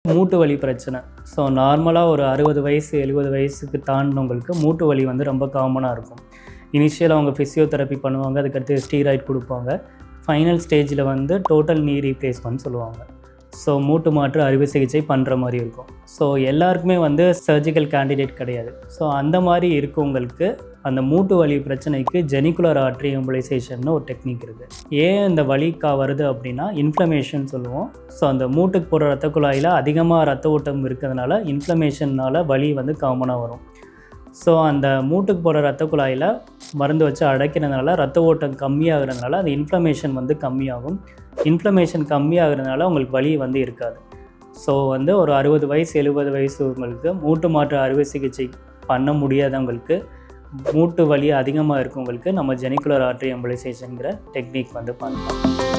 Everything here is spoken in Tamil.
மூட்டு வலி பிரச்சனை. ஸோ நார்மலாக ஒரு 60 வயசு 70 வயசுக்கு தாண்டினவங்களுக்கு மூட்டு வலி வந்து ரொம்ப காமனாக இருக்கும். இனிஷியலாக அவங்க ஃபிசியோதெரப்பி பண்ணுவாங்க, அதுக்கடுத்து ஸ்டீராய்டு கொடுப்பாங்க. ஃபைனல் ஸ்டேஜில் வந்து டோட்டல் நீ ரீப்ளேஸ்மெண்ட் சொல்லுவாங்க. ஸோ மூட்டு மாற்று அறுவை சிகிச்சை பண்ணுற மாதிரி இருக்கும். ஸோ எல்லாருக்குமே வந்து சர்ஜிக்கல் கேண்டிடேட் கிடையாது. ஸோ அந்த மாதிரி இருக்கவங்களுக்கு அந்த மூட்டு வலி பிரச்சனைக்கு ஜெனிகுலர் ஆர்ட்ரி எம்பலைசேஷன்னு ஒரு டெக்னிக் இருக்குது. ஏன் இந்த வலிக்கா வருது அப்படின்னா இன்ஃப்ளமேஷன் சொல்லுவோம். ஸோ அந்த மூட்டுக்கு போகிற ரத்த குழாயில் அதிகமாக ரத்த ஓட்டம் இருக்கிறதுனால இன்ஃப்ளமேஷன்னால் வலி வந்து காமனாக வரும். ஸோ அந்த மூட்டுக்கு போகிற ரத்த குழாயில் மருந்து வச்சு அடைக்கிறதுனால ரத்த ஓட்டம் கம்மியாகிறதுனால அந்த இன்ஃப்ளமேஷன் வந்து கம்மியாகும். இன்ஃப்ளமேஷன் கம்மியாகிறதுனால உங்களுக்கு வலி வந்து இருக்காது. ஸோ வந்து ஒரு 60 வயசு 70 வயசு உங்களுக்கு மூட்டு மாற்று அறுவை சிகிச்சை பண்ண முடியாதவங்களுக்கு, மூட்டு வலி அதிகமாக இருக்கவங்களுக்கு நம்ம ஜெனிகுலர் ஆர்ட்ரி எம்பலைசேஷனுங்கிற டெக்னிக் வந்து பண்ணலாம்.